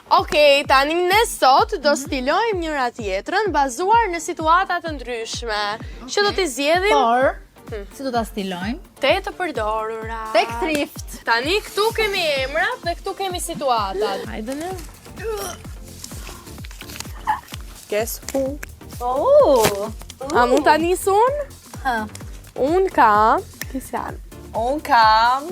Okej, tani ne sot do stilojmë njëra tjetrën bazuar në situata të ndryshme. Që do t'i zgjedhim Por, si do ta stilojmë? te të përdorura. Tek thrift. Tani këtu kemi emrat dhe këtu kemi situatat. Hajde ne. Guess who? A mund ta nis unë? Ha. Unë kam Kristian. Unë kam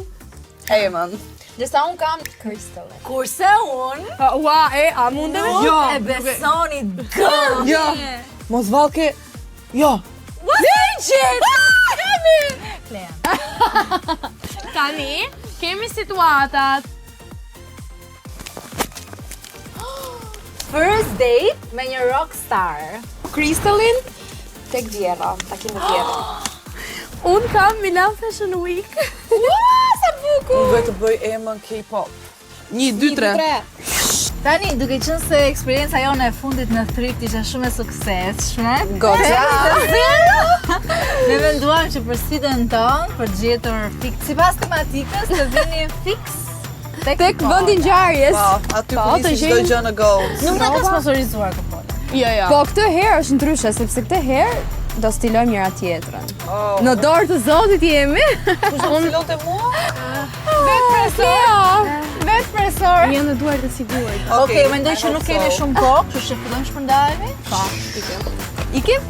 Eamon. Ndërsa unë kam Crystal. Kurse unë A mundemi? Jo. e besoni gëm. Jo. Mos vallke. Jo. Legit! Klea. Tani kemi situatat. First date me një rockstar. Crystalin, Tek Vjera, takimi Vjera. unë kam Milan Fashion Week. Sa bukur! Unë duhet të bëj Eamon K-pop. 1, 2, 3. Tani, duke qenë se eksperienca jone e fundit në thrift ishte shumë e suksesshme. Goxha. Ne menduam që për sfidën tonë, për gjetur fix sipas tematikës, të vini fix tek Vendi ngjarjes. Po, aty ku të nisi çdo gjë në gold. Nuk na ka sponsorizuar Coca-Cola. Jo. Po këtë herë është ndryshe, sepse këtë herë do stilojmë njëra tjetrën. Oh. Në dorë të Zotit jemi. Unë filote mua? Vet presor. Janë në duart të sigurt. Okej, mendoj që nuk kemi shumë kohë, kështu që fillojmë shpërndajemi. Ikim?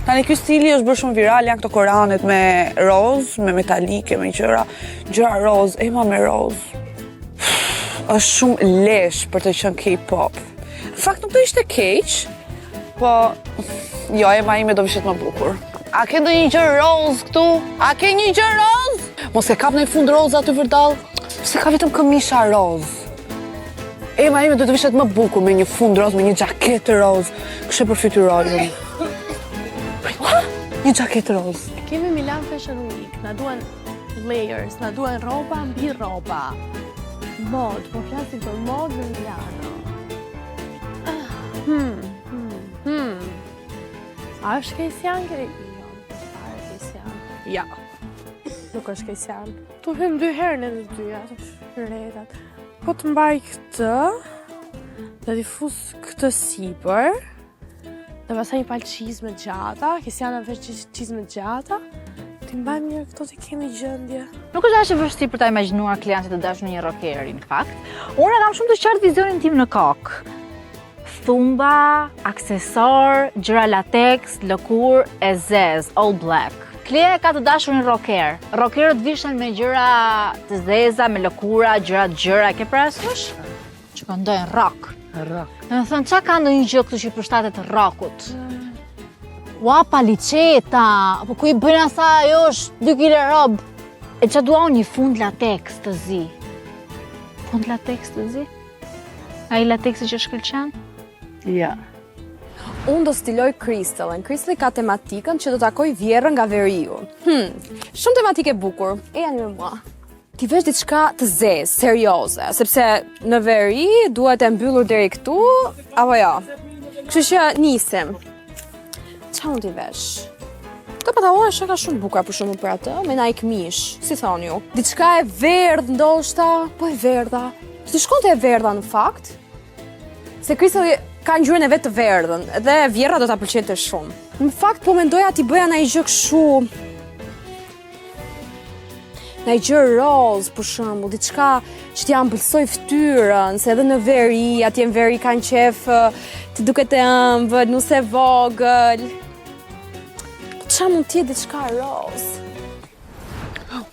Tani ky stili është bërë shumë viral, janë këto koranet me roz, me metalike, me gjëra roz, ema me roz. Është shumë lesh për të qenë K-pop. Në fakt nuk do ishte keq, po jo, ema ime do vishet më bukur. A ke ndonjë gjë roz këtu? A ke një gjë roz? Mos e kap në fund roz aty vërdall. Pse ka vetëm këmisha roz? Ema ime do të vishet më bukur me një fund roz, me një xhaketë roz. Kështu e përfytyroj. Një xhaketë roz. Kemi Milan Fashion Week, na duan layers, na duan rroba mbi rroba. Mod, po flasim për mod në Milano. A është Kejsian? Jo, fare Kejsian. Ja. Nuk është Kejsian. Tu hem dy herë në të dyja, të retat. Po të mbaj këtë, dhe t'i fus këtë sipër, dhe pastaj një palë çizme gjata, Kejsiana veç çizme gjata, t'i mbajmë mirë këto t'i kemi gjendje. Nuk është as e vështirë për ta imagjinuar klientit të dashur në një rockeri, në fakt. Unë kam shumë të qartë vizionin tim në kokë. Thumba, aksesor, gjëra latex, lëkur e zez, all black. Klea ka të dashur një rocker. Rockerët vishen me gjëra të zeza, me lëkura, gjëra, ke parasysh? Që këndojnë rock. Rock. Në thënë, qa ka ndonjë gjë këtu që i përshtatet rockut? Ua, paliceta, po ku i bëjnë asa, ajo është 2 kg rob. E qa dua unë një fund latex të zi. Fund latex të zi? A i latexi që shkëlqen? Ja. Unë do stiloj Crystalin. Crystal ka tematikën që do takoj Vjerën nga Veriu. Shumë tematike bukur. E janë me mua. Ti vesh diçka të zezë, serioze, sepse në veri duhet e mbyllur deri këtu, apo jo. Kështu që nisim. Qa mund t'i vesh? Këto pantallona shaka shumë bukura për shumë për atë, me Nike mish, si thoni ju. Diçka e verdh ndoshta, po e verdha. Ti shkonte e verdha në fakt? Se Crystal ka ngjyrën e vet të verdhën, dhe Vjera do ta pëlqente shumë. Në fakt po mendoja t'i bëja ndaj gjë kështu. Ndaj gjë roz, për shembull, diçka që t'i ambëlsoj fytyrën, se edhe në veri, atje në veri kanë qef të duket e ëmbël, nuse vogël. Qa mund t'jetë diçka roz?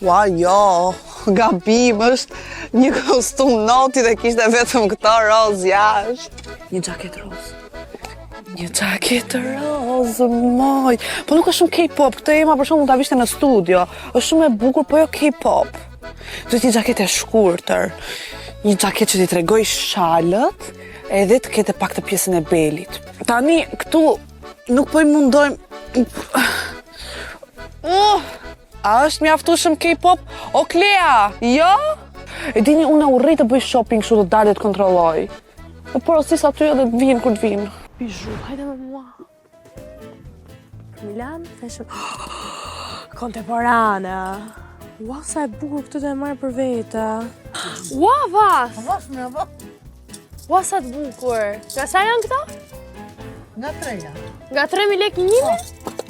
Ua, jo, gabim është një kostum noti dhe kishte vetëm këto roz jashtë. Një xhaketë roz. Një xhaketë roz, moj. Po nuk është shumë K-pop, këtë ema për shumë mund ta vishte në studio. Është shumë e bukur, po jo K-pop. Duhet një xhaketë e shkurtër. Një xhaketë që t'i tregoj shalët, edhe të kete pak të pjesën e belit. Tani, këtu nuk po i mundojmë... A është mjaftueshëm K-pop? O Klea, jo? E dini, unë urrej të bëj shopping kështu të dalë të kontrolloj. E porosis aty edhe të vinë kur të vinë. Bijou, hajde me mua. Milan Fashion... Kontemporane. Ua, sa e bukur këtë të e marrë për vete. Ua, vas! Ua, sa të bukur. Nga sa janë këta? Nga 3 janë. Nga 3.000 lekë njëmi?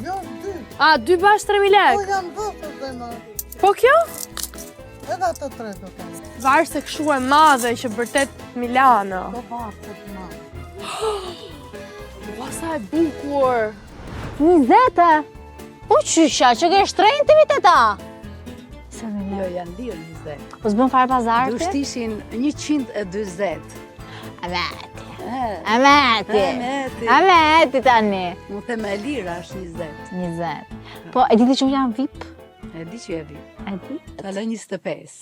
Jo, 2. A, 2 bashkë 3.000 Po lekë? janë vëtë dhe në. Po kjo? Edhe ato 3 do të në. Varë se këshu e madhe që bërtet Milano. Po varë të të në. Ua, sa e bukur. 20. Po qysha, që ke shtrejnë të vitet ta? Jo, janë lirë 20. Po s'bën fare pazar ti? Dusht ishin 120. Ameti tani. Mu the me lira është 20. 20. Po, e diti që unë jam VIP? E di që e vi. E di? Talë 25.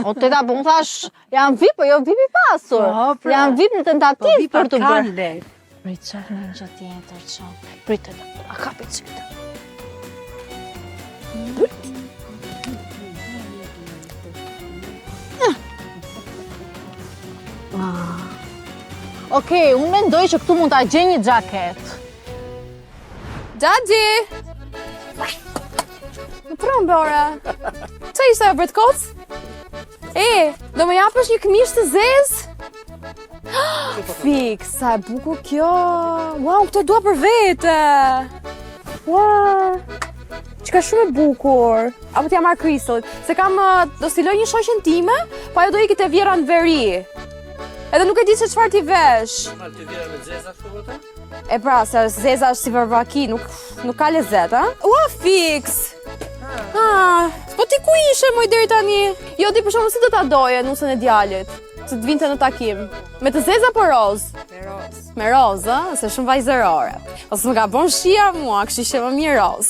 O teta, po unë thash, jam VIP, po jo VIP i pasur. Po, pra. Jam VIP në Po tentativë vi pa për të kanë bërë. lek. Prit, qaf në një gjë tjetër, qaf. Prit, a kapit që këtë. Okej, unë mendoj që këtu mund ta gjej një xhaket. Daddy! Më pron, Bora. Qa ishte e bret koc? E, do më japësh një këmish të zezë? Fik, sa e bukur kjo. Wow, këtë dua për vete. Wow, që ka shumë e bukur. Apo t'ja marrë Crystal, se kam do stiloj një shoqen time, po ajo do ikit e vjera në veri. Edhe nuk e di se çfarë ti vesh. Ti vjera me zeza kështu vëta? E pra, se zeza është si varvaki, nuk ka lezet, a? Ua, fiks! Po ti ku ishe, moj deri tani? Jo, ti për shumë si do ta doje nusën e djalit, që të vinte në takim. Me të zeza po roz? Me roz. Me roz, a? Se shumë vajzërore. Ose më ka bon shia mua, kështu që më mirë roz.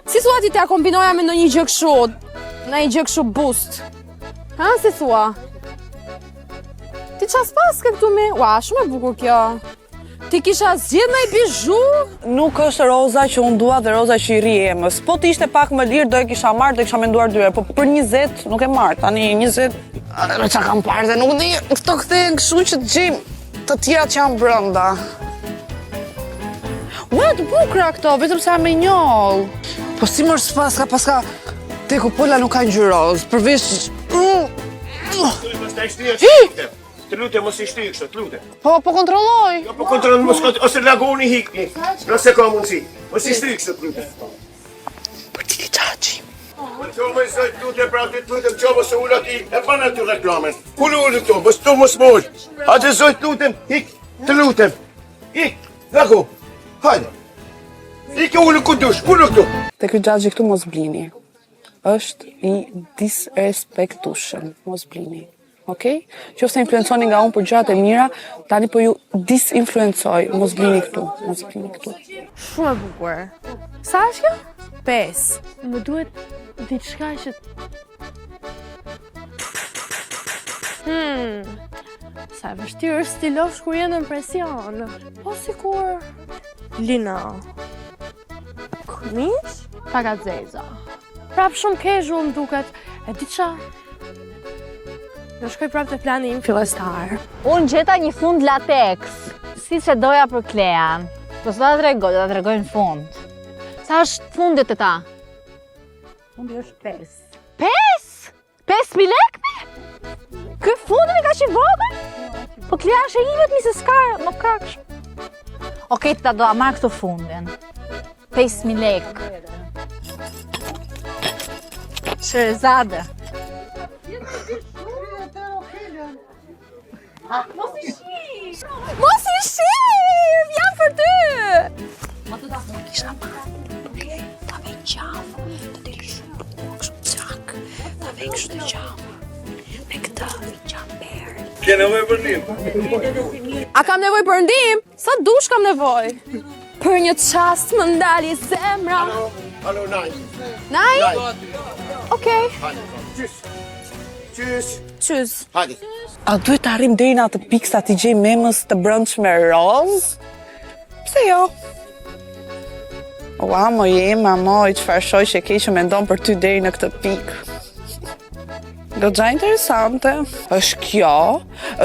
Si thua ti t'ja kombinoja me ndonjë gjë kështu, në një gjë kështu boost? Ha, si thua? Ti qas paske këtu me? Ua, shumë e bukur kjo. Ti kisha zgjedh ndaj bizhu? Nuk është roza që unë dua dhe roza që i ri emës. Po të ishte pak më lirë, do e kisha marrë, do e kisha menduar dyre. Po për 20 nuk e marrë. Tani 20, me qa kam parë dhe nuk di, këto kthehen kështu që të gjejmë të tjera që janë brenda. Ua, të bukra këto, vetëm sa me njoll. Po si mërë s'paska, te ku pola nuk ka ngjyrë rozë, përveç... Të lutem, mos i shtyj kështu, të lutem. Po kontrolloj. Jo, po kontrollon mos ose lagoni hikni. Nëse ka mundsi. Mos i shtyj kështu, të lutem. Për ti qaci. Po çome sot lutem pra të lutem çome se ula ti e bën aty reklamën. Ku lutem këtu, mos tu mos mol. Atë zot lutem, hik, të lutem. Hik, lago. Hajde. Ik ulu ku dush, ulu këtu. Te ky xhaxhi këtu mos blini. Është i disrespektueshëm, mos blini. Okej? Qofse influenconi nga unë për gjërat e mira, tani po ju disinfluencoj, mos blini këtu, mos blini këtu. Shumë e bukur. Sa është kjo? 5. Më duhet diçka që... Sa e vështirë është stilosh kur jenë në presion. Po sikur... Lina. Këmish? Taka zeza. Prap shumë casual më duket. E di qa? Do shkoj prap të plani im fillestar. Unë gjeta një fund latex, si që doja për Klean. Po s'do ta tregoj në fund. Sa është fundit të ta? Fundi është 5. 5? 5.000 lekme? Ky fundin e ka që i vogël? Po Klean është e i vetëmi se s'ka, nuk ka kështu. Okej, ta do a marrë këtu fundin. 5.000 lekë. Sherzade. Mos i shif! Jam për ty! Kisha marrë. Ta vej qafë, të delë shumë shumë qak. Ta vej kështu të qafë. Me këta qafë berë. Ke nevojë për ndim? A kam nevoj për ndim? Sa dush kam nevoj? Për një qast më ndali zemra. Alo, naj. Naj? Okej. Tschüss. Tschüss. Qyz. Hajde. A duhet të arrim deri në atë pikë sa t'i gjej memës të brëndshme roz? Pse jo? Ua, mo jema, moj, çfarë shoq e ke që mendon për ty deri në këtë pikë? Goxha interesante. Është kjo,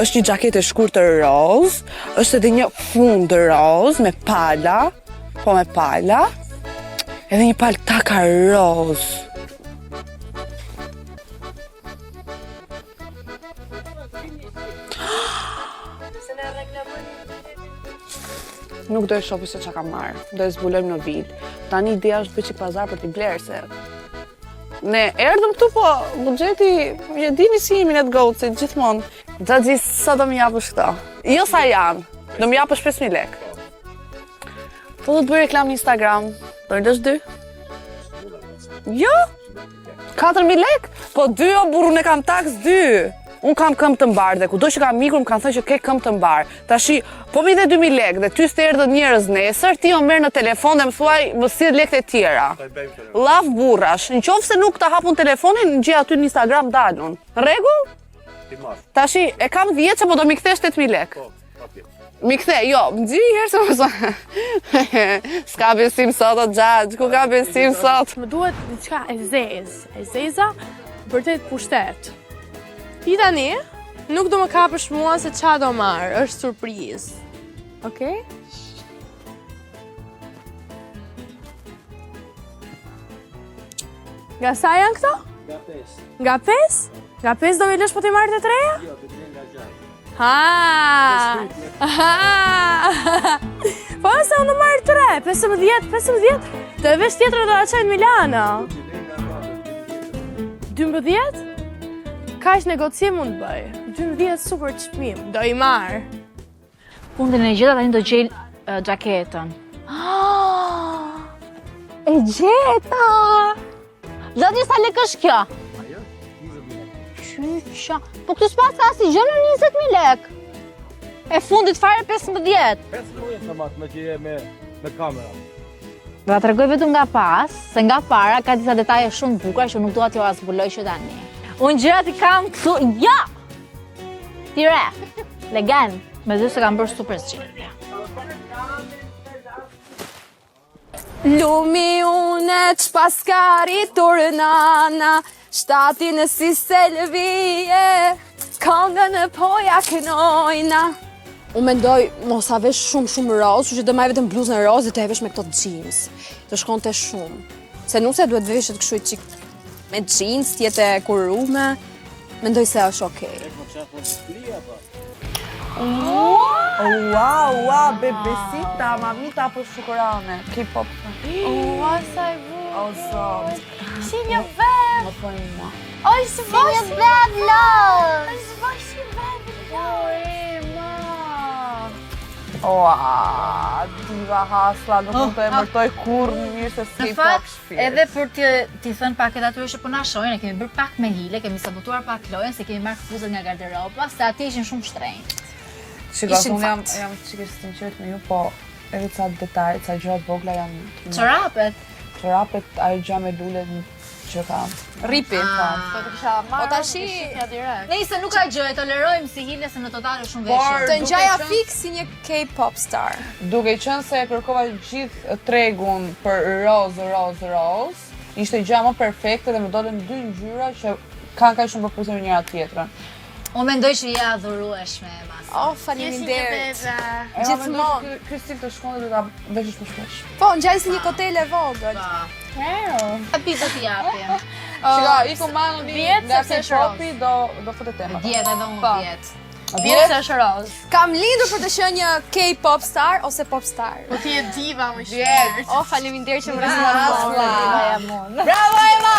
është një xhaketë e shkurtër roz, është edhe një fund roz me pala, po me pala, edhe një paltaka roz. Nuk do e shopi se çka ka marrë, do e zbulojmë në vil. Tani ideja është bëj çik pazar për t'i blerë se ne erdhëm këtu po buxheti, e dini si jemi net gocit gjithmonë. Xhaxhi sa do më japësh këto? Jo sa janë, do më japësh 5000 lekë. Po do të bëj reklam në Instagram, do ndesh 2? Jo? 4000 lekë? Po 2 o burru, ne kam taks 2. Unë kam këmbë të mbarë dhe kudo që kam mikur më kanë thënë që ke këmbë të mbarë. Tashi, po mi dhe 2000 lekë dhe ty s'të erdhët njerëz nesër, ti o merr në telefon dhe më thuaj më sill lekët e tjera. Llaf burrash, nëse nuk ta hapun telefonin, gjej aty në Instagram dalun. Rregull? Tashi, e kam 10 që po do mi kthesh 8000 lekë. Mi kthe, jo, më di herë se më s'ka besim sot o xhaxh, ku ka besim sot? Më duhet diçka e zeza, vërtet pushtet. Ti tani, nuk do më kapësh mua se qa do marrë, është surprizë. Okej? Nga sa janë këto? Nga 5. Nga 5? Nga 5 do me lësh po t'i marrë të treja? Jo, të treja nga 6. Po se unë marrë 3, 15. Të e vesh tjetër do a qajnë Milano. 12? Ka ish negocim mund të bëj. 12 super çmim, do i marr. Fundin e gjeta tani do gjej xhaketën. E gjeta! Zoti sa lekë është kjo? Ajo 20.000. Qyqa. Po këtu s'pas asnjë gjë në 20.000 lekë. E fundit fare 15. 15 samat me që je me kamera. Do ta tregoj vetëm nga pas, se nga para ka disa detaje shumë bukura që nuk dua t'ju zbuloj që tani. Unë gjërat i kam këtu, ja! Tire, legend, me dy se kam bërë super zgjidhje. Lumi une që paskari turnana, shtatin e si selvije, këngën e poja kënojna. Unë mendoj mos a vesh shumë roz, që do maj vetëm bluzën e roz dhe të e vesh me këto jeans. Të shkonte shumë. Se nuk se duhet veshet kështu i qik me jeans, tjetë e kurume, mendoj se është okej. Wow, bebesita, mamita për shukurane, K-pop. Sa e vu. O, zot. Si një vend. Më po ima. Oj, si një vend, love. Si vend, Oa, diva hasla, nuk mund të emërtoj kur më mirë se K-pop shpirë. Edhe për t'i thënë paket atyre që po na shohin, e kemi bërë pak me hile, kemi sabotuar pak lojën, se kemi marrë kufuzet nga garderoba, se ati ishin shumë shtrenjtë. Shiko, unë jam qikë sinqert me ju, po edhe ca detaj, ca gjërat vogla janë... Çorapet? Çorapet, ajo gjë me lule që kam. Ripi. Po të kisha marrë. O tashi, Nëse nuk ka gjë, e tolerojmë si hile se në total është shumë veshje. të ngjaja fix si një K-pop star. Duke qenë se e kërkova gjithë tregun për roz, ishte gjë më perfekte dhe më dolën 2 ngjyra që kanë kaq shumë përputhje me njëra tjetrën. Unë mendoj që je adhurueshme e mas. Oh, faleminderit. Gjithmonë. Ky stil të shkon dhe do ta veshësh më shpesh. Po, ngjaj si një kotel e vogël. Hapi do t'i japim. Shiko, iku manoni nga K-popi do fote tema. Djetë edhe unë djetë. Vjetë se është roz. Kam lindur për të qenë një K-pop star ose pop star. Po ti e diva më shpirë. Oh, faleminderit që më respektove. Bravo, Ema!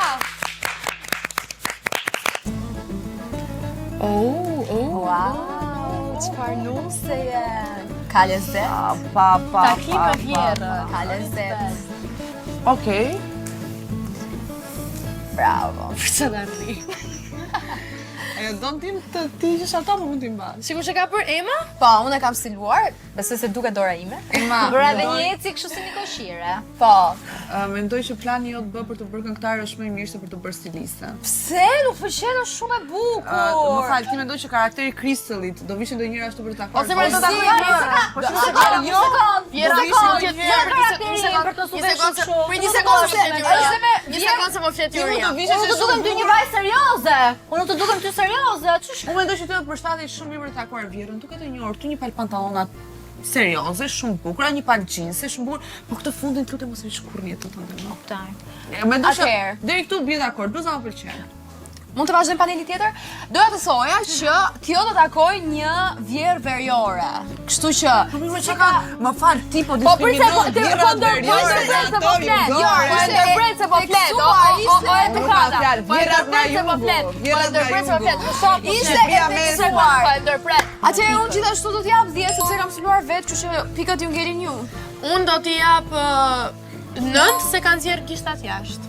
Wow, çfarë nuse janë. Ka lezet. Takim me vjerë. Ka lezet. Okej. Bravo. Për që da rri. Do në tim të ti që ato më mund t'i mbash. Sikur që ka për Ema? Po, unë e kam stiluar, besoj se duket dora ime. Bëra edhe një eci kështu si një koshire. Po. Mendoj që plani jot bë për të bërë këngëtare është më i mirë se për të bërë stiliste. Pse? Nuk pëlqen, është shumë e bukur. Më fal, ti mendoj që karakteri Crystallit do vishin ndonjëherë ashtu për të takuar. Ose më do ta bëj. Po shumë sekondë. Një sekondë se më flet teoria. Unë të dukem ty një vajzë serioze. Unë të dukem ty serioze. Unë mendoj që ti do të përshtatesh shumë mirë për të takuar Vjerën. Duket e njohur, ty një pal pantallona serioze, shumë bukura, një pal jeans, shumë bukur, po këtë fundin lutem mos e vish kurrë jetën tënde. Kuptoj. Mendoj që deri këtu bie dakord, bluza më pëlqen. Mund të vazhdojmë paneli tjetër? Doja të thoja që kjo do takoj një vjerë veriore. Kështu që Më fal, ti po po prit se po diskriminoj ndërpret se po flet. Jo, po ndërpret se po flet. O e të kada. Po ndërpret se po flet. Po ndërpret se po flet. Ishte e fiksuar. Po ndërpret. Atëherë unë gjithashtu do t'jap 10 sepse kam mësuar vetë, kështu që pikat ju ngelin ju. Unë do t'i jap 9 se kanë nxjerr gishtat jashtë.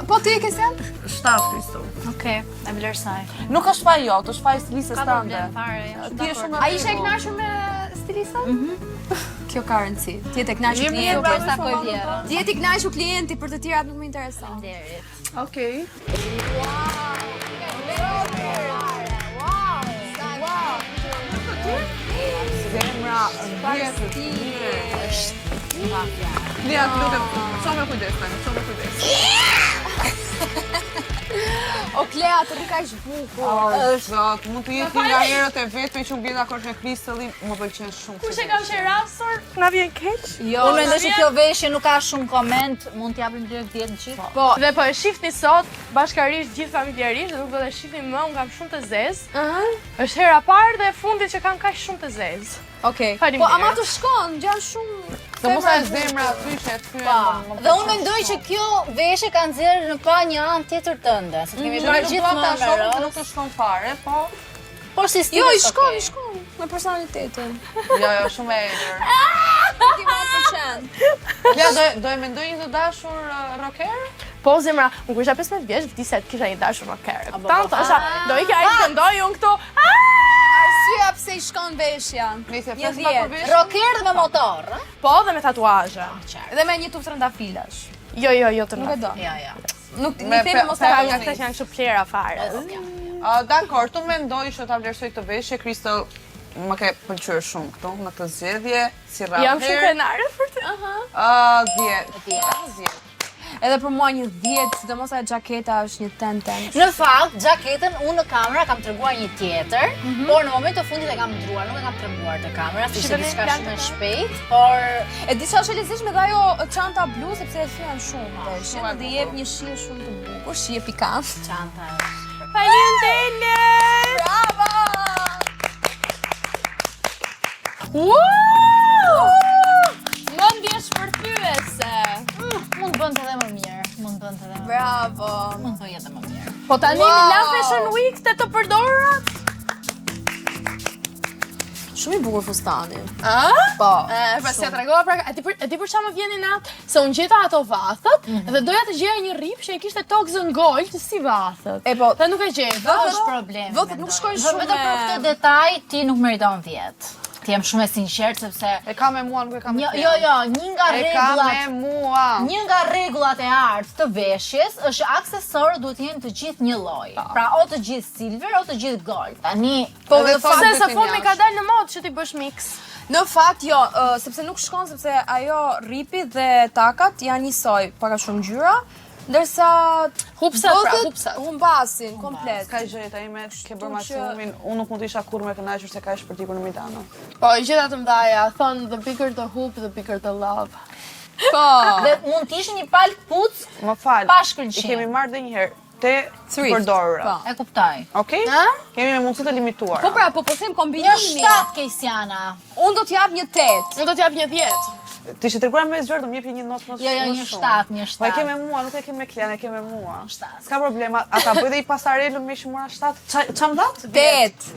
Po ti Kesian? 7 Kristo. Okej, e vlerësoj. Nuk është faj jot, është faj stilistës Ka tande. problem fare. Ti je shumë A ishe e kënaqur me stilistën? Kjo ka rëndësi. Ti je të kënaqur klienti, Mirë, takoj vjerën. ti je të kënaqur klienti, për të tjerat nuk më intereson. Derit. Okej. Zemra, Lia, të lutem, ço me kujdes tani, ço me kujdes. O Klea, të rika ish bukur. Zot, mund të jetë nga herët e vetme që unë bie dakord me Kristallin, më pëlqen shumë. Kush e kam qerasur? Na vjen keq. Jo, Unë mendoj se kjo veshje nuk ka shumë koment, mund t'japim direkt 10 në gjithë. Po, dhe po e shihni sot bashkarisht gjithë familjarisht, dhe nuk do të shihni më, unë kam shumë të zezë. Është hera parë dhe e fundit që kam kaq shumë të zezë. Okej. Po Faleminderit. ama të shkon, gjan shumë. Do mos e zemra thyshe thyen. Dhe unë mendoj që kjo veshje ka nxjerrë në pa një anë tjetër tënde, se kemi bërë gjithmonë ta me shohim, roz. nuk të shkon fare, po. Po si stil. Jo, i shkon me personalitetin. Jo, shumë e egër. Ti më pëlqen. Ja, do e mendoj një të dashur rocker? Po zemra, unë kur isha 15 vjeç, vdisa të kisha një dashur rocker. Kupton? Thosha, do ikja ai këndoj unë këtu. Arsyeja pse i shkon veshja. Nëse Një flas pa 10. përvesh. Rocker dhe me motor, ë? Po, dhe me tatuazhe. Dhe me një tuftë rëndafilash. Jo të Nuk e do. Jo, jo. Nuk Me i themi mos ta Ka hajë nga këta që janë kështu plera fare. Dakor, tu mendoj që ta vlerësoj këtë veshje, Kristall më ke pëlqyer shumë këtu në këtë zgjedhje, si rrallë. Jam shumë krenare për të. 10. Edhe për mua një 10, sidomos ajo xhaketa është një 10. Në fakt, xhaketën unë në kamera kam treguar një tjetër, por në moment të fundit e kam ndruar, nuk e kam treguar te kamera, se ishte Shikoni diçka plan shumë e të shpejt, por E di çfarë është e lezetshme dhe ajo çanta blu sepse e thyen shumë veshjen dhe jep një shije shumë të bukur, shije pikant. çanta është. Faleminderit! Bravo! Mendje shpërthyese. Mund bënte edhe më mirë, mund bënte edhe më mirë. Bravo! Mund bëj edhe më mirë. Po tani Wow! mi la Fashion Week të përdorat. Shumë i bukur fustani. A? Po. Pas ja tregova pra, e di për çfarë më vjen natë, se unë gjeta ato vathat dhe doja të gjeja një rip që e kishte tokë zëngol të si vathat. E po, Dhe nuk e gjej. Kjo është problemi. votët nuk shkojnë shumë Vetëm për këtë detaj ti nuk meriton 10. Ti jam shumë e sinqert sepse E ka me mua, nuk e ka me jo, ty. jo, një nga E ka me rregullat mua. Një nga rregullat e artë të veshjes është aksesorët duhet jenë të gjithë një lloj. Pra o të gjithë silver o të gjithë gold. Tani Po, Edhe në fakt, Se duhet sa të fund mi njash. ka dalë në modë që ti bësh mix. në fakt jo, sepse nuk shkon sepse ajo ripi dhe takat janë njësoj, paka shumë ngjyra, ndërsa Hupsat pra, botët hupsat. humbasin komplet. Ka gjeta ime, ke bërë maksimumin, unë nuk mund të isha kur me kënaqur se ka ish për tikur në Milano. Po, i gjeta të mdhaja, thonë the bigger the hoop, the bigger the love. Po. dhe mund të ishte një palë kpuc Më fal, pa i shkëlqim. kemi marrë dhe njëherë te Thrift, përdorura. po. E kuptoj. Okej? Kemi me mundësi të limituara. Po pra, po them Një kombinimi. 7 Kejsiana. Unë do t'jap një 8. Unë do t'jap një 10. Ti që treguar me zgjer do më jepi një notë më Jo, jo, më një shumë. 7, një Po e ke 7. me mua, nuk e ke me Klean, e ke me mua. 7. S'ka problema. Ata bëj dhe i pasarelën me shumura 7. Çam dat? 8.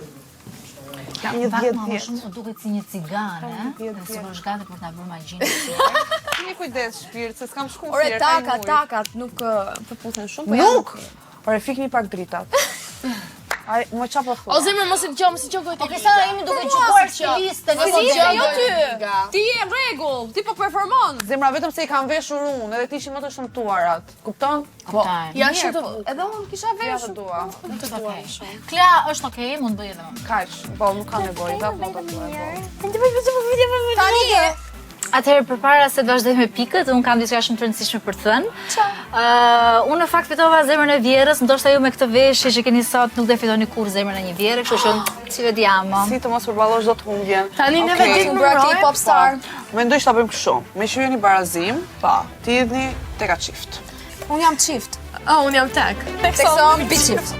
Një Fakt, 10 ma më 10. shumë duket si një cigane, Një dhe si 10. është gati për ta bërë magjinë. Një kujdes shpirt, se s'kam shku Ore fjerë. takat nuk përputhen shumë. Po Nuk! Ore fikni pak dritat. Ai, më çapo O thua. zemër, mos i dëgjoj, mos i dëgjoj Po ti. Kejsiana jemi duke gjykuar stilistën, Si jo jo jo ty. Ti je në rregull, ti po performon. Zemra vetëm se i kam veshur unë, edhe ti ishin më të shëmtuarat. Kupton? Kuptoj. Ja shumë të Edhe unë kisha Ja të veshur. dua. Klea është okay, mund bëj edhe më. Kaq, po nuk ka nevojë, ta foto tuaj. Tani Atëherë përpara se të vazhdoj me pikët, unë kam diçka shumë të rëndësishme për të thënë. Unë në fakt fitova zemrën e vjerës, ndoshta ju me këtë veshje që keni sot nuk do fitoni kurrë zemrën e një vjere, kështu që si vediamo. Si të mos përballosh do të humbjen. Tani neve Okej. ditë Bra numërojmë. K-pop star. Mendoj që ta bëjmë kështu. Me që jeni barazim, ti jeni teka çift. Unë jam çift. Oh, unë jam tek. Tekson biçift.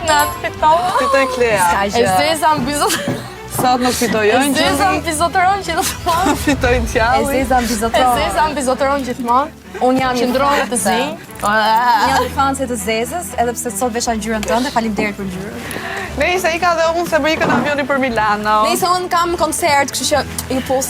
Natë fitova. Fitoj Klea. E Zeza më bizotëron. Sot nuk fitoj E Zeza Ëngjëlli. më bizotëron gjithmonë. Fitoj E Djalli. Zeza më E bizotron. Zeza më bizotëron gjithmonë. Unë jam një Qëndrohet të zi. Jam një fanse të Zezës, edhe pse sot vesha ngjyrën tënde, faleminderit për ngjyrën. Nëse i ka dhe unë se më ikën avioni për Milano. Nëse unë kam koncert, kështu që ju pus.